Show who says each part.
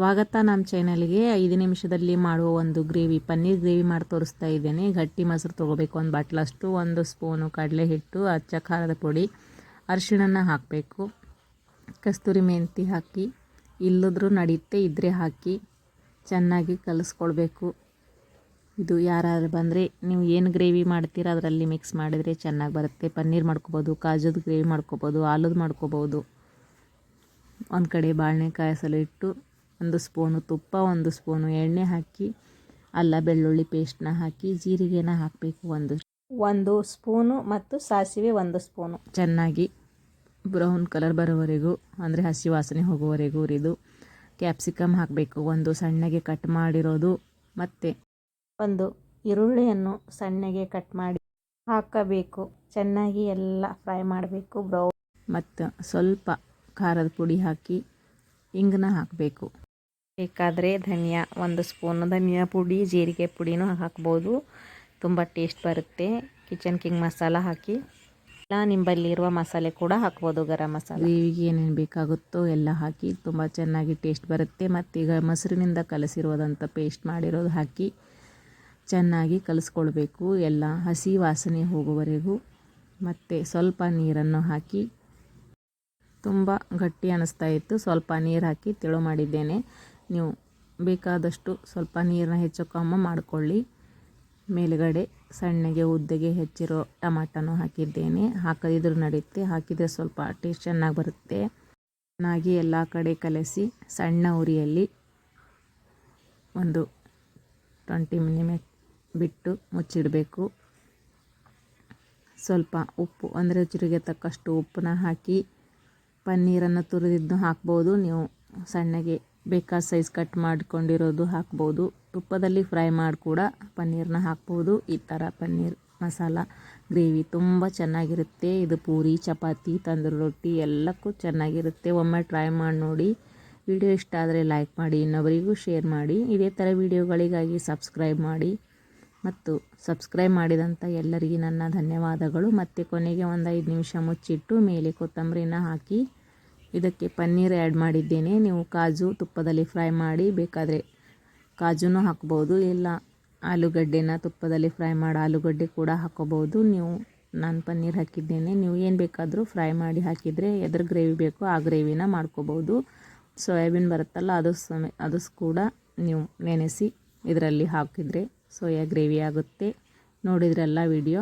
Speaker 1: ಸ್ವಾಗತ ನಮ್ಮ ಚಾನಲ್ಗೆ. 5 ನಿಮಿಷದಲ್ಲಿ ಮಾಡುವ ಒಂದು ಪನ್ನೀರ್ ಗ್ರೇವಿ ಮಾಡಿ ತೋರಿಸ್ತಾ ಇದ್ದೇನೆ. ಗಟ್ಟಿ ಮೊಸರು ತೊಗೋಬೇಕು, ಒಂದು ಬಾಟ್ಲಷ್ಟು, 1 ಸ್ಪೂನು ಕಡಲೆ ಹಿಟ್ಟು, ಅಚ್ಚ ಖಾರದ ಪುಡಿ, ಅರಿಶಿಣನ ಹಾಕಬೇಕು, ಕಸ್ತೂರಿ ಮೆಂತಿ ಹಾಕಿ, ಇಲ್ಲದ್ರೂ ನಡೆಯುತ್ತೆ, ಇದ್ರೆ ಹಾಕಿ ಚೆನ್ನಾಗಿ ಕಲಿಸ್ಕೊಳ್ಬೇಕು. ಇದು ಯಾರಾದ್ರು ಬಂದರೆ ನೀವು ಏನು ಗ್ರೇವಿ ಮಾಡ್ತೀರಾ ಅದರಲ್ಲಿ ಮಿಕ್ಸ್ ಮಾಡಿದರೆ ಚೆನ್ನಾಗಿ ಬರುತ್ತೆ. ಪನ್ನೀರ್ ಮಾಡ್ಕೋಬೋದು, ಕಾಜುದ ಗ್ರೇವಿ ಮಾಡ್ಕೋಬೋದು, ಆಲೂದು ಮಾಡ್ಕೋಬೋದು. ಒಂದು ಕಡೆ ಬಾಳೆಕಾಯಿ ಹಸಲು ಇಟ್ಟು 1 ಸ್ಪೂನು ತುಪ್ಪ, 1 ಸ್ಪೂನು ಎಣ್ಣೆ ಹಾಕಿ ಅಲ್ಲ ಬೆಳ್ಳುಳ್ಳಿ ಪೇಸ್ಟ್ನ ಹಾಕಿ ಜೀರಿಗೆನ ಹಾಕಬೇಕು, ಒಂದು ಸ್ಪೂನು ಮತ್ತು ಸಾಸಿವೆ 1 ಸ್ಪೂನು. ಚೆನ್ನಾಗಿ ಬ್ರೌನ್ ಕಲರ್ ಬರೋವರೆಗೂ, ಅಂದರೆ ಹಸಿ ವಾಸನೆ ಹೋಗುವವರೆಗೂ ಹುರಿದು ಕ್ಯಾಪ್ಸಿಕಮ್ ಹಾಕಬೇಕು, 1 ಸಣ್ಣಗೆ ಕಟ್ ಮಾಡಿರೋದು, ಮತ್ತು 1 ಈರುಳ್ಳಿಯನ್ನು ಸಣ್ಣಗೆ ಕಟ್ ಮಾಡಿ ಹಾಕಬೇಕು. ಚೆನ್ನಾಗಿ ಎಲ್ಲ ಫ್ರೈ ಮಾಡಬೇಕು ಬ್ರೌನ್. ಮತ್ತು ಸ್ವಲ್ಪ ಖಾರದ ಪುಡಿ ಹಾಕಿ ಇಂಗನ್ನ ಹಾಕಬೇಕು. ಬೇಕಾದರೆ ಧನಿಯಾ 1 ಸ್ಪೂನ್ ಧನಿಯಾ ಪುಡಿ, ಜೀರಿಗೆ ಪುಡಿನೂ ಹಾಕ್ಬೋದು, ತುಂಬ ಟೇಸ್ಟ್ ಬರುತ್ತೆ. ಕಿಚನ್ ಕಿಂಗ್ ಮಸಾಲ ಹಾಕಿ, ಇಲ್ಲ ನಿಂಬಲ್ಲಿರುವ ಮಸಾಲೆ ಕೂಡ ಹಾಕ್ಬೋದು, ಗರಂ ಮಸಾಲೆ. ಗ್ರೇವಿಗೆ ಏನೇನು ಬೇಕಾಗುತ್ತೋ ಎಲ್ಲ ಹಾಕಿ ತುಂಬ ಚೆನ್ನಾಗಿ ಟೇಸ್ಟ್ ಬರುತ್ತೆ. ಮತ್ತೀಗ ಮೊಸರಿನಿಂದ ಕಲಸಿರೋದಂಥ ಪೇಸ್ಟ್ ಮಾಡಿರೋದು ಹಾಕಿ ಚೆನ್ನಾಗಿ ಕಲಿಸ್ಕೊಳ್ಬೇಕು, ಎಲ್ಲ ಹಸಿ ವಾಸನೆ ಹೋಗುವವರೆಗೂ. ಮತ್ತು ಸ್ವಲ್ಪ ನೀರನ್ನು ಹಾಕಿ, ತುಂಬ ಗಟ್ಟಿ ಅನ್ನಿಸ್ತಾ ಇತ್ತು, ಸ್ವಲ್ಪ ನೀರು ಹಾಕಿ ತೆಳು ಮಾಡಿದ್ದೇನೆ. ನೀವು ಬೇಕಾದಷ್ಟು ಸ್ವಲ್ಪ ನೀರನ್ನ ಹೆಚ್ಚು ಕಮ್ಮಿ ಮಾಡಿಕೊಳ್ಳಿ. ಮೇಲುಗಡೆ ಸಣ್ಣಗೆ ಉದ್ದಗೆ ಹೆಚ್ಚಿರೋ ಟಮಾಟನೂ ಹಾಕಿದ್ದೇನೆ, ಹಾಕದಿದ್ರೂ ನಡೆಯುತ್ತೆ, ಹಾಕಿದರೆ ಸ್ವಲ್ಪ ಟೇಸ್ಟ್ ಚೆನ್ನಾಗಿ ಬರುತ್ತೆ. ಚೆನ್ನಾಗಿ ಎಲ್ಲ ಕಡೆ ಕಲಸಿ ಸಣ್ಣ ಉರಿಯಲ್ಲಿ ಒಂದು 20 ಮಿನಿಟ್ ಬಿಟ್ಟು ಮುಚ್ಚಿಡಬೇಕು. ಸ್ವಲ್ಪ ಉಪ್ಪು, ಅಂದರೆ ರುಚಿಗೆ ತಕ್ಕಷ್ಟು ಉಪ್ಪನ್ನ ಹಾಕಿ ಪನ್ನೀರನ್ನು ತುರಿದಿದ್ದು ಹಾಕ್ಬೋದು. ನೀವು ಸಣ್ಣಗೆ ಬೇಕಾದ ಸೈಜ್ ಕಟ್ ಮಾಡ್ಕೊಂಡಿರೋದು ಹಾಕ್ಬೋದು. ತುಪ್ಪದಲ್ಲಿ ಫ್ರೈ ಮಾಡಿ ಕೂಡ ಪನ್ನೀರನ್ನ ಹಾಕ್ಬೋದು. ಈ ಥರ ಪನ್ನೀರ್ ಮಸಾಲ ಗ್ರೇವಿ ತುಂಬ ಚೆನ್ನಾಗಿರುತ್ತೆ. ಇದು ಪೂರಿ, ಚಪಾತಿ, ತಂದೂರಿ ರೊಟ್ಟಿ ಎಲ್ಲಕ್ಕೂ ಚೆನ್ನಾಗಿರುತ್ತೆ. ಒಮ್ಮೆ ಟ್ರೈ ಮಾಡಿ ನೋಡಿ. ವಿಡಿಯೋ ಇಷ್ಟ ಆದರೆ ಲೈಕ್ ಮಾಡಿ, ಇನ್ನೊಬ್ಬರಿಗೂ ಶೇರ್ ಮಾಡಿ. ಇದೇ ಥರ ವಿಡಿಯೋಗಳಿಗಾಗಿ ಸಬ್ಸ್ಕ್ರೈಬ್ ಮಾಡಿ. ಮತ್ತು ಸಬ್ಸ್ಕ್ರೈಬ್ ಮಾಡಿದಂಥ ಎಲ್ಲರಿಗೂ ನನ್ನ ಧನ್ಯವಾದಗಳು. ಮತ್ತು ಕೊನೆಗೆ ಒಂದು 5 ನಿಮಿಷ ಮುಚ್ಚಿಟ್ಟು ಮೇಲೆ ಕೊತ್ತಂಬರಿನ ಹಾಕಿ ಇದಕ್ಕೆ ಪನ್ನೀರ್ ಆ್ಯಡ್ ಮಾಡಿದ್ದೇನೆ. ನೀವು ಕಾಜು ತುಪ್ಪದಲ್ಲಿ ಫ್ರೈ ಮಾಡಿ ಬೇಕಾದರೆ ಕಾಜುನೂ ಹಾಕ್ಬೋದು, ಇಲ್ಲ ಆಲೂಗಡ್ಡೆನ ತುಪ್ಪದಲ್ಲಿ ಫ್ರೈ ಮಾಡಿ ಆಲೂಗಡ್ಡೆ ಕೂಡ ಹಾಕೋಬೋದು. ನಾನು ಪನ್ನೀರ್ ಹಾಕಿದ್ದೇನೆ, ನೀವು ಏನು ಬೇಕಾದರೂ ಫ್ರೈ ಮಾಡಿ ಹಾಕಿದರೆ ಎದ್ರ ಗ್ರೇವಿ ಬೇಕೋ ಆ ಗ್ರೇವಿನ ಮಾಡ್ಕೋಬೋದು. ಸೋಯಾಬೀನ್ ಬರುತ್ತಲ್ಲ ಅದು ಕೂಡ ನೀವು ನೆನೆಸಿ ಇದರಲ್ಲಿ ಹಾಕಿದರೆ ಸೋಯಾ ಗ್ರೇವಿ ಆಗುತ್ತೆ. ನೋಡಿದ್ರಲ್ಲ ವಿಡಿಯೋ.